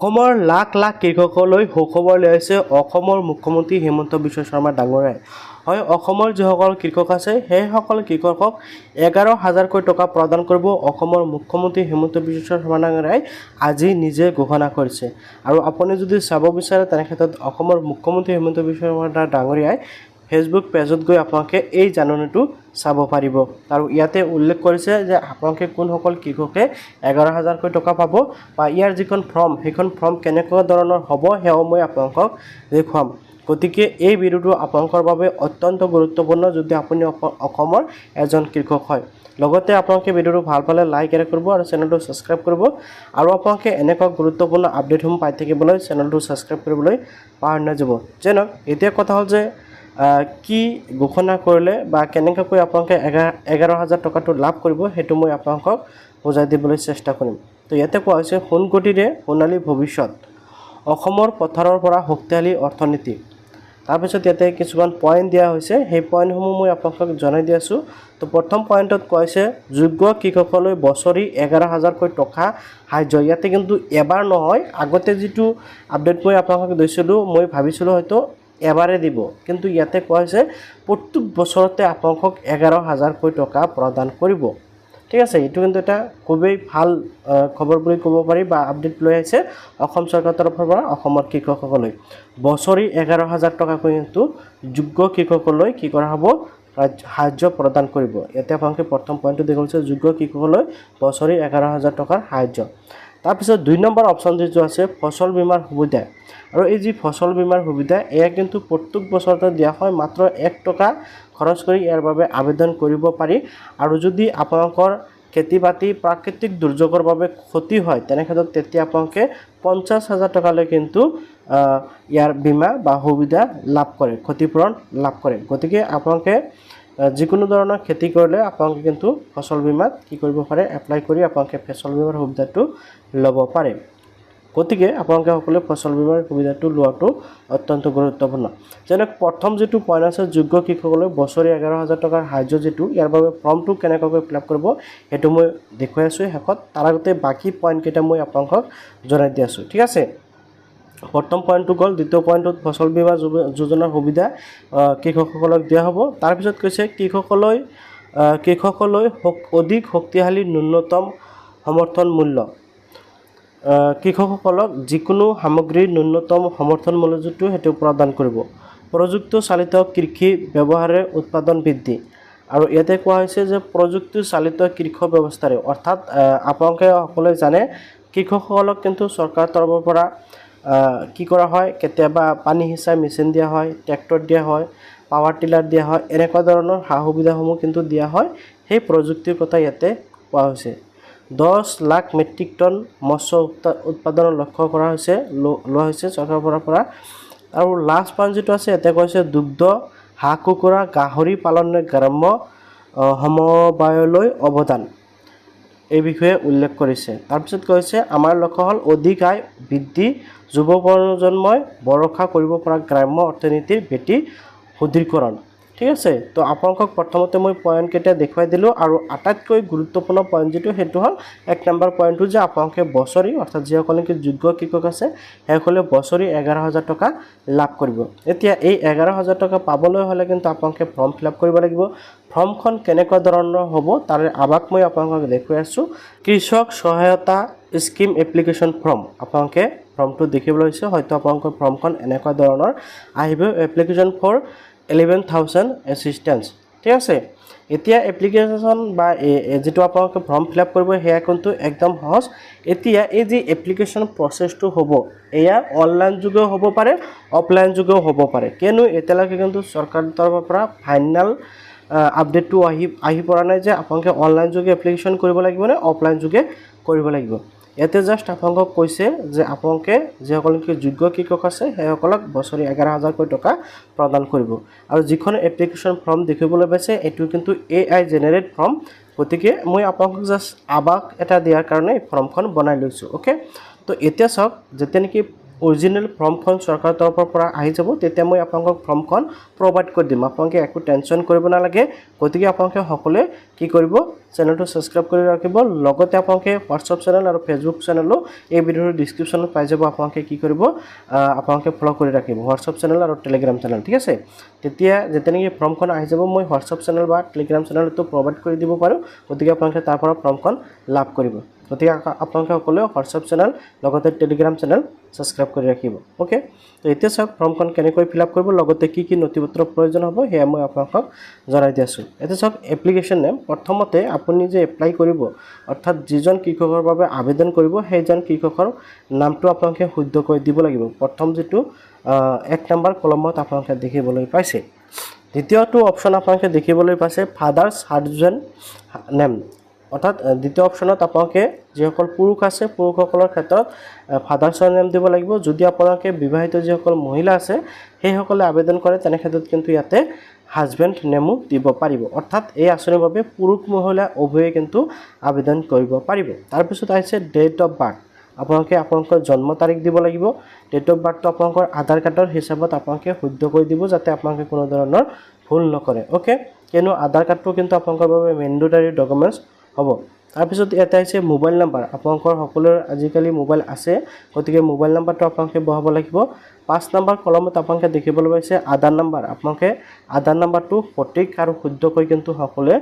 অসমৰ লাখ লাখ কৃষকলৈ সুখবৰ লৈ আহিছে অসমৰ মুখ্যমন্ত্ৰী হিমন্ত বিশ্ব শৰ্মা ডাঙৰীয়াই। হয়, অসমৰ যিসকল কৃষক আছে সেইসকল কৃষকক 11,000কৈ টকা প্ৰদান কৰিব অসমৰ মুখ্যমন্ত্ৰী হিমন্ত বিশ্ব শৰ্মা ডাঙৰীয়াই আজি নিজে ঘোষণা কৰিছে। আৰু আপুনি যদি চাব বিচাৰে তেনে ক্ষেত্ৰত অসমৰ মুখ্যমন্ত্ৰী হিমন্ত বিশ্ব শৰ্মা ডাঙৰীয়াই ফেচবুক পেজত গৈ আপোনালোকে এই জাননীটো চাব পাৰিব। আৰু ইয়াতে উল্লেখ কৰিছে যে আপোনালোকে কোনসকল কৃষকে 11,000কৈ টকা পাব বা ইয়াৰ যিখন ফৰ্ম সেইখন ফৰ্ম কেনেকুৱা ধৰণৰ হ'ব সেয়াও মই আপোনালোকক দেখুৱাম। গতিকে এই ভিডিঅ'টো আপোনালোকৰ বাবে অত্যন্ত গুৰুত্বপূৰ্ণ যদি আপুনি অসমৰ এজন কৃষক হয়। লগতে আপোনালোকে ভিডিঅ'টো ভাল পালে লাইক কৰিব আৰু চেনেলটো ছাবস্ক্ৰাইব কৰিব। আৰু আপোনালোকে এনেকুৱা গুৰুত্বপূৰ্ণ আপডেটসমূহ পাই থাকিবলৈ চেনেলটো ছাবস্ক্ৰাইব কৰিবলৈ পাহৰি নাযাব। যেনক এতিয়া কথা হ'ল যে কি ঘোষণা কৰিলে বা কেনেকৈ আপোনালোকে 11,000 টকাটো লাভ কৰিব সেইটো মই আপোনালোকক বুজাই দিবলৈ চেষ্টা কৰিম। তো ইয়াতে কোৱা হৈছে সোণগতিৰে সোণালী ভৱিষ্যত, অসমৰ পথাৰৰ পৰা শক্তিশালী অৰ্থনীতি। তাৰপিছত ইয়াতে কিছুমান পইণ্ট দিয়া হৈছে, সেই পইণ্টসমূহ মই আপোনালোকক জনাই দি আছোঁ। তো প্ৰথম পইণ্টত কোৱা হৈছে যোগ্য কৃষকলৈ বছৰি 11,000কৈ টকা সাহাৰ্য। ইয়াতে কিন্তু এবাৰ নহয়, আগতে যিটো আপডেট মই আপোনালোকক দিছিলোঁ মই ভাবিছিলোঁ হয়তো এবাৰে দিব, কিন্তু ইয়াতে কোৱা হৈছে প্ৰত্যেক বছৰতে আপোনালোকক 11,000কৈ টকা প্ৰদান কৰিব। ঠিক আছে, এইটো কিন্তু এটা খুবেই ভাল খবৰ বুলি ক'ব পাৰি বা আপডেট লৈ আহিছে অসম চৰকাৰৰ তৰফৰ পৰা অসমৰ কৃষকসকলৈ। বছৰি 11,000 টকাকৈ কিন্তু যোগ্য কৃষকলৈ কি কৰা হ'ব, সাহাৰ্য প্ৰদান কৰিব। ইয়াতে আপোনালোকে প্ৰথম পইণ্টটো দেখা গৈছে যোগ্য কৃষকলৈ বছৰি 11,000 টকাৰ সাহাৰ্য। তাৰপিছত 2 নম্বৰ অপশ্যন যিটো আছে ফচল বীমাৰ সুবিধা। আৰু এই যি ফচল বীমাৰ সুবিধা এয়া কিন্তু প্ৰত্যেক বছৰতে দিয়া হয়, মাত্ৰ 1 টকা খৰচ কৰি ইয়াৰ বাবে আবেদন কৰিব পাৰি। আৰু যদি আপোনালোকৰ খেতি বাতি প্ৰাকৃতিক দুৰ্যোগৰ বাবে ক্ষতি হয় তেনে ক্ষেত্ৰত তেতিয়া আপোনালোকে 50,000 টকালৈ কিন্তু ইয়াৰ বীমা বা সুবিধা লাভ কৰে, ক্ষতিপূৰণ লাভ কৰে। গতিকে আপোনালোকে যিকোনো ধৰণৰ খেতি কৰিলে আপোনালোকে কিন্তু ফচল বীমাত কি কৰিব পাৰে, এপ্লাই কৰি আপোনালোকে ফচল বীমাৰ সুবিধাটো ল'ব পাৰে। গতিকে আপোনালোকে সকলোৱে ফচল বীমাৰ সুবিধাটো লোৱাটো অত্যন্ত গুৰুত্বপূৰ্ণ। যেনে প্ৰথম যিটো পইণ্ট আছে যোগ্য কৃষকলৈ বছৰি 11,000 টকাৰ সাহাৰ্য যিটো, ইয়াৰ বাবে ফৰ্মটো কেনেকৈ ফিল আপ কৰিব সেইটো মই দেখুৱাই আছোঁ শেষত। তাৰ আগতে বাকী পইণ্টকেইটা মই আপোনালোকক জনাই দি আছোঁ। ঠিক আছে, প্ৰথম পইণ্টটো গ'ল। দ্বিতীয় পইণ্টত ফচল বীমা যোজনাৰ সুবিধা কৃষকসকলক দিয়া হ'ব। তাৰপিছত কৈছে কৃষকলৈ অধিক শক্তিশালী ন্যূনতম সমৰ্থন মূল্য। কৃষকসকলক যিকোনো সামগ্ৰীৰ ন্যূনতম সমৰ্থন মূল্য যিটো সেইটো প্ৰদান কৰিব। প্ৰযুক্তি চালিত কৃষি ব্যৱহাৰে উৎপাদন বৃদ্ধি। আৰু ইয়াতে কোৱা হৈছে যে প্ৰযুক্তি চালিত কৃষি ব্যৱস্থাৰে, অৰ্থাৎ আপোনালোকে সকলোৱে জানে কৃষকসকলক কিন্তু চৰকাৰৰ তৰফৰ পৰা কি কৰা হয়, কেতিয়াবা পানী সিঁচা মেচিন দিয়া হয়, ট্ৰেক্টৰ দিয়া হয়, পাৱাৰ টিলাৰ দিয়া হয়, এনেকুৱা ধৰণৰ সা সুবিধাসমূহ কিন্তু দিয়া হয়। সেই প্ৰযুক্তিৰ কথা ইয়াতে কোৱা হৈছে। 10 লাখ মেট্ৰিক টন মৎস্য উৎপাদনৰ লক্ষ্য কৰা হৈছে, লোৱা হৈছে চৰকাৰৰ পৰা। আৰু লাষ্ট পইণ্ট যিটো আছে ইয়াতে কৈছে দুগ্ধ, হাঁহ কুকুৰা, গাহৰি পালনে গ্ৰাম্য সমবায়লৈ অৱদান, এই বিষয়ে উল্লেখ কৰিছে। তাৰপিছত কৈছে আমাৰ লক্ষ্য হ'ল অধিক আয় বৃদ্ধি, যুৱ প্ৰজন্মই ভৰসা কৰিব পৰা গ্ৰাম্য অৰ্থনীতিৰ ভেটি সুদৃঢ়ীকৰণ। ঠিক আছে, তো আপোনালোকক প্ৰথমতে মই পইণ্টকেইটা দেখুৱাই দিলোঁ। আৰু আটাইতকৈ গুৰুত্বপূৰ্ণ পইণ্ট যিটো সেইটো হ'ল 1 নম্বৰ পইণ্টটো যে আপোনালোকে বছৰি, অৰ্থাৎ যিসকল নেকি যোগ্য কৃষক আছে সেইসকলে বছৰি 11,000 টকা লাভ কৰিব। এতিয়া এই 11,000 টকা পাবলৈ হ'লে কিন্তু আপোনালোকে ফৰ্ম ফিল আপ কৰিব লাগিব। ফৰ্মখন কেনেকুৱা ধৰণৰ হ'ব তাৰে আভাস মই আপোনালোকক দেখুৱাই আছোঁ। কৃষক সহায়তা স্কিম এপ্লিকেশ্যন ফৰ্ম, আপোনালোকে ফৰ্মটো দেখিবলৈ হৈছে, হয়তো আপোনালোকৰ ফৰ্মখন এনেকুৱা ধৰণৰ আহিব, এপ্লিকেশ্যন ফৰ 11,000 এছিষ্টেঞ্চ। ঠিক আছে, এতিয়া এপ্লিকেশ্যন বা যিটো আপোনালোকে ফৰ্ম ফিল আপ কৰিব সেয়া কিন্তু একদম সহজ। এতিয়া এই যি এপ্লিকেশ্যন প্ৰচেছটো হ'ব এয়া অনলাইন যোগেও হ'ব পাৰে, অফলাইন যোগেও হ'ব পাৰে। কিয়নো এতিয়ালৈকে কিন্তু চৰকাৰৰ তৰফৰ পৰা ফাইনেল আপডেটটো আহি পৰা নাই যে আপোনালোকে অনলাইন যোগে এপ্লিকেশ্যন কৰিব লাগিব নে অফলাইন যোগে কৰিব লাগিব। ইয়াতে জাষ্ট আপোনালোকক কৈছে যে আপোনালোকে যিসকল নেকি যোগ্য কৃষক আছে সেইসকলক বছৰি 11,000কৈ টকা প্ৰদান কৰিব। আৰু যিখন এপ্লিকেশ্যন ফৰ্ম দেখিবলৈ পাইছে এইটো কিন্তু AI জেনেৰেট ফৰ্ম। গতিকে মই আপোনালোকক জাষ্ট আভাস এটা দিয়াৰ কাৰণে এই ফৰ্মখন বনাই লৈছোঁ। অ'কে, তো এতিয়া চাওক, যেতিয়া নেকি অৰিজিনেল ফৰ্মখন চৰকাৰৰ তৰফৰ পৰা আহি যাব তেতিয়া মই আপোনালোকক ফৰ্মখন প্ৰভাইড কৰি দিম আপোনালোকে একো টেনশ্যন কৰিব নালাগে গতিকে আপোনালোকে সকলোৱে কি কৰিব চেনেলটো ছাবস্ক্ৰাইব কৰি ৰাখিব লগতে আপোনালোকে হোৱাটছআপ চেনেল আৰু ফেচবুক চেনেলো এই ভিডিঅ'ৰ ডিছক্ৰিপশ্যনত পাই যাব আপোনালোকে কি কৰিব আপোনালোকে ফ'ল' কৰি ৰাখিব হোৱাটছআপ চেনেল আৰু টেলিগ্ৰাম চেনেল ঠিক আছে তেতিয়া যেতিয়া নেকি ফৰ্মখন আহি যাব মই হোৱাটছআপ চেনেল বা টেলিগ্ৰাম চেনেলটো প্ৰভাইড কৰি দিব পাৰোঁ গতিকে আপোনালোকে তাৰ পৰা ফৰ্মখন লাভ কৰিব গতিকে আপোনালোকে সকলোৱে হোৱাটছআপ চেনেল লগতে টেলিগ্ৰাম চেনেল ছাবস্ক্ৰাইব কৰি ৰাখিব ওকে তো এতিয়া চাওক ফৰ্মখন কেনেকৈ ফিল আপ কৰিব লগতে কি কি নথিপত্ৰৰ প্ৰয়োজন হ'ব সেয়া মই আপোনালোকক জনাই দি আছোঁ এতিয়া চাওক এপ্লিকেশ্যন নেম প্ৰথমতে আপুনি যে এপ্লাই কৰিব অৰ্থাৎ যিজন কৃষকৰ বাবে আবেদন কৰিব সেইজন কৃষকৰ নামটো আপোনালোকে শুদ্ধকৈ দিব লাগিব প্ৰথম যেটো 1 নম্বৰ কলমত আপোনালোকে দেখিবলৈ পাইছে দ্বিতীয়টো অপশ্যন আপোনালোকে দেখিবলৈ পাইছে ফাদাৰ সাৰ্জেন নেম অৰ্থাৎ দ্বিতীয় অপশ্যনত আপোনালোকে যিসকল পুৰুষ আছে পুৰুষসকলৰ ক্ষেত্ৰত ফাদাৰ নেম দিব লাগিব যদি আপোনালোকে বিবাহিত যিসকল মহিলা আছে সেইসকলে আবেদন কৰে তেনে ক্ষেত্ৰত কিন্তু ইয়াতে হাজবেণ্ড নেমো দিব পাৰিব অৰ্থাৎ এই আঁচনিৰ বাবে পুৰুষ মহিলা উভয়ে কিন্তু আবেদন কৰিব পাৰিব তাৰপিছত আহিছে ডেট অফ বাৰ্থ আপোনালোকে আপোনালোকৰ জন্ম তাৰিখ দিব লাগিব ডেট অফ বাৰ্থটো আপোনালোকৰ আধাৰ কাৰ্ডৰ হিচাপত আপোনালোকে শুদ্ধকৈ দিব যাতে আপোনালোকে কোনো ধৰণৰ ভুল নকৰে ওকে কিয়নো আধাৰ কাৰ্ডটো কিন্তু আপোনালোকৰ বাবে মেণ্ডেটৰী ডকুমেণ্টছ হ'ব তাৰপিছত এটা আছে মোবাইল নাম্বাৰ আপোনালোকৰ সকলোৰ আজিকালি মোবাইল আছে গতিকে মোবাইল নাম্বাৰটো আপোনালোকে বহাব লাগিব 5 নম্বৰ কলমত আপোনালোকে দেখিবলৈ পাইছে আধাৰ নাম্বাৰ আপোনালোকে আধাৰ নাম্বাৰটো সঠিক আৰু শুদ্ধকৈ কিন্তু সকলোৱে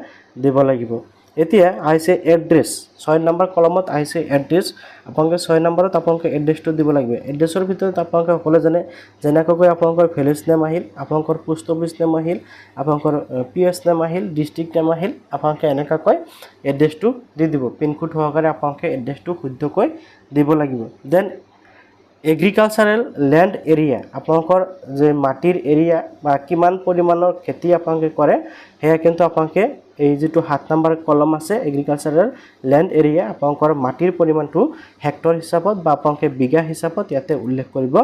দিব লাগিব এতিয়া আহিছে এড্ৰেছ 6 নম্বৰ কলমত আহিছে এড্ৰেছ আপোনালোকে 6 নম্বৰত আপোনালোকে এড্ৰেছটো দিব লাগিব এড্ৰেছৰ ভিতৰত আপোনালোকে সকলোৱে জানে যেনেকৈ আপোনালোকৰ ভিলেজ নেম আহিল আপোনালোকৰ পোষ্ট অফিচ নেম আহিল আপোনালোকৰ পিএছ নেম আহিল ডিষ্ট্ৰিক্ট নেম আহিল আপোনালোকে এনেকৈ এড্ৰেছটো দি দিব পিন কোড সহকাৰে আপোনালোকে এড্ৰেছটো শুদ্ধকৈ দিব লাগিব দেন এগ্ৰিকালচাৰেল ল্যান্ড এৰিয়া আপোনালোকৰ যে মাটিৰ এৰিয়া বা কিমান পৰিমাণৰ খেতি আপোনালোকে কৰে সেয়া কিন্তু আপোনালোকে এই যেটো 7 নম্বৰ কলম আছে এগ্ৰিকালচাৰেল ল্যান্ড এৰিয়া আপোনালোকৰ মাটিৰ পৰিমাণটো হেক্টৰ হিচাপত বা আপোনালোকে বিঘা হিচাপত ইয়াতে উল্লেখ কৰিব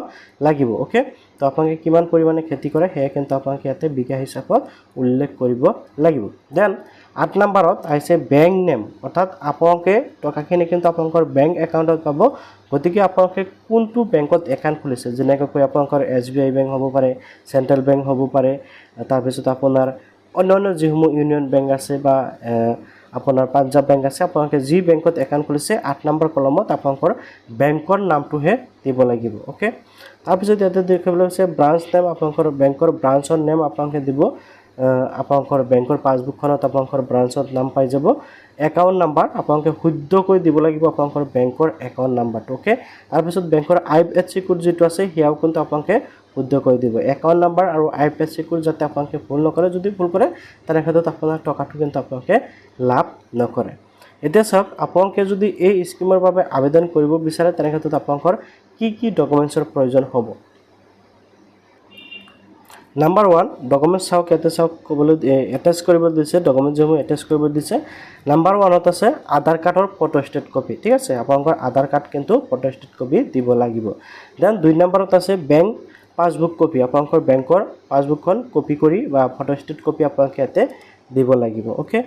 লাগিব ওকে তো আপোনালোকে কিমান পৰিমাণে খেতি কৰে সেয়া কিন্তু আপোনালোকে ইয়াতে বিঘা হিচাপত উল্লেখ কৰিব লাগিব দেন 8 নম্বৰত আহিছে বেংক নেম অৰ্থাৎ আপোনালোকে টকাখিনি কিন্তু আপোনালোকৰ বেংক একাউণ্টত পাব গতিকে আপোনালোকে কোনটো বেংকত একাউণ্ট খুলিছে যেনেকৈ আপোনালোকৰ SBI বেংক হ'ব পাৰে চেন্ট্ৰেল বেংক হ'ব পাৰে তাৰপিছত আপোনাৰ অন্যান্য যিসমূহ ইউনিয়ন বেংক আছে বা আপোনাৰ পাঞ্জাব বেংক আছে আপোনালোকে যি বেংকত একাউণ্ট খুলিছে 8 নম্বৰ কলমত আপোনালোকৰ বেংকৰ নামটোহে দিব লাগিব ওকে তাৰপিছত ইয়াতে দেখিবলৈ আছে ব্ৰাঞ্চ নেম আপোনালোকৰ বেংকৰ ব্ৰাঞ্চৰ নেম আপোনালোকে দিব আপোনালোকৰ বেংকৰ পাছবুকখনত আপোনালোকৰ ব্ৰাঞ্চৰ নাম পাই যাব একাউণ্ট নাম্বাৰ আপোনালোকে শুদ্ধকৈ দিব লাগিব আপোনালোকৰ বেংকৰ একাউণ্ট নাম্বাৰটো ওকে তাৰপিছত বেংকৰ IFSC কোড যেটো আছে হিয়াও কিন্তু আপোনালোকে শুদ্ধকৈ দিব একাউণ্ট নাম্বাৰ আৰু IFSC কোড যাতে আপোনালোকে ভুল নকৰে যদি ভুল কৰে তেনে ক্ষেত্ৰত আপোনাৰ টকাটো কিন্তু আপোনালোকে লাভ নকৰে এতিয়া চাওক আপোনালোকে যদি এই স্কিমৰ বাবে আবেদন কৰিব বিচাৰে তেনে ক্ষেত্ৰত আপোনালোকৰ কি কি ডকুমেণ্টছৰ প্ৰয়োজন হ'ব Number 1 ডকুমেন্ট চাওক এতে চাওক কবলৈ এটাচ কৰিব দিছে ডকুমেন্ট যেমন এটাচ কৰিব দিছে নাম্বাৰ 1ত আছে আধাৰ কাৰ্ডৰ ফটোস্টেট কপি ঠিক আছে আপোনালোকৰ আধাৰ কাৰ্ড কিন্তু ফটোস্টেট কপি দিব লাগিব দেন 2 নম্বৰত আছে বেংক পাছবুক কপি আপোনালোকৰ বেংকৰ পাছবুকখন কপি কৰি বা ফটোস্টেট কপি আপোনালোকে ইয়াতে দিব লাগিব ওকে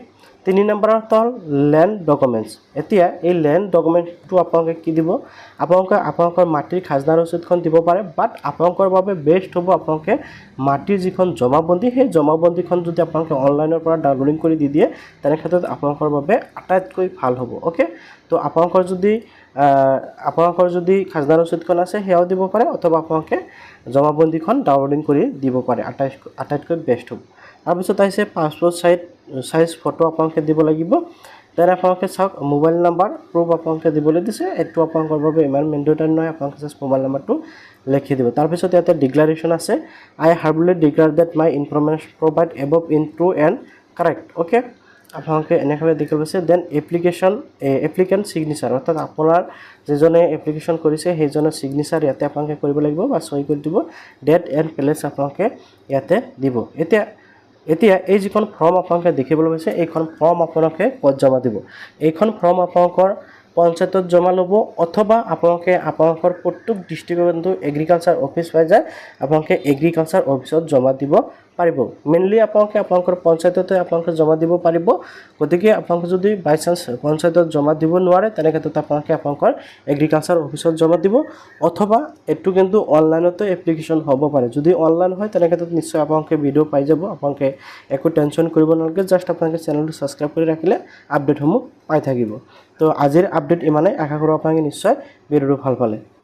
3 নম্বৰত হ'ল ল্যান্ড ডকুমেন্টস এতিয়া এই ল্যান্ড ডকুমেন্টটো আপোনালোকে কি দিব আপোনালোকৰ মাটিৰ খাজনা ৰচিদখন দিব পাৰে বাট আপোনালোকৰ বাবে বেষ্ট হ'ব আপোনালোকে মাটিৰ যিখন জমাবন্দী সেই জমাবন্দীখন যদি আপোনালোকে অনলাইনৰ পৰা ডাউনলোডিং কৰি দি দিয়ে তেনে ক্ষেত্ৰত আপোনালোকৰ বাবে আটাইতকৈ ভাল হ'ব ওকে তো আপোনালোকৰ যদি খাজনা ৰচিদখন আছে হেয়াও দিব পাৰে অথবা আপোনালোকে জমাবন্দীখন ডাউনলোডিং কৰি দিব পাৰে আটাইতকৈ বেষ্ট হ'ব তাৰপিছত আহিছে পাছপোৰ্ট সাইজ ফটো আপোনালোকে দিব লাগিব তেনে আপোনালোকে চাওক মোবাইল নাম্বাৰ প্ৰুফ আপোনালোকে দিবলৈ দিছে এটো আপোনালোকৰ বাবে ইমান মেণ্ডেটৰী নহয় আপোনালোকে জাস্ট মোবাইল নাম্বাৰটো লিখি দিব তাৰপিছত ইয়াতে ডিক্লাৰেশ্যন আছে I hereby declare that my information provide above in true and correct okay আপোনালোকে এনেকৈ দেখিব আছে দেন এপ্লিকেণ্ট সিগনেচাৰ অৰ্থাৎ আপোনাৰ যেজনে এপ্লিকেশ্যন কৰিছে সেইজনৰ সিগনেচাৰ ইয়াতে আপোনালোকে কৰিব লাগিব বা সই কৰি দিব ডেট এণ্ড প্লেচ আপোনালোকে ইয়াতে দিব এতিয়া এই যিখন ফৰ্ম আপোনালোকে দেখিবলৈ পাইছে এইখন ফৰ্ম আপোনালোকে ক'ত জমা দিব এইখন ফৰ্ম আপোনালোকৰ পঞ্চায়তত জমা ল'ব অথবা আপোনালোকে আপোনালোকৰ প্ৰত্যেক ডিস্ট্ৰিক্টত এগ্ৰিকালচাৰ অফিচ পাই যায় আপোনালোকে এগ্ৰিকালচাৰ অফিচত জমা দিব পাৰিব মেইনলি আপোনালোকে আপোনালোকৰ পঞ্চায়ততে আপোনালোকে জমা দিব পাৰিব গতিকে আপোনালোকে যদি বাই চান্স পঞ্চায়তত জমা দিব নোৱাৰে তেনে ক্ষেত্ৰত আপোনালোকে আপোনালোকৰ এগ্ৰিকালচাৰ অফিচত জমা দিব অথবা এইটো কিন্তু অনলাইনতে এপ্লিকেশ্যন হ'ব পাৰে যদি অনলাইন হয় তেনে ক্ষেত্ৰত নিশ্চয় আপোনালোকে ভিডিঅ' পাই যাব আপোনালোকে একো টেনশ্যন কৰিব নালাগে জাষ্ট আপোনালোকে চেনেলটো ছাবস্ক্ৰাইব কৰি ৰাখিলে আপডেটসমূহ পাই থাকিব তো আজিৰ আপডেট ইমানেই আশা কৰোঁ আপোনালোকে নিশ্চয় ভিডিঅ'টো ভাল পালে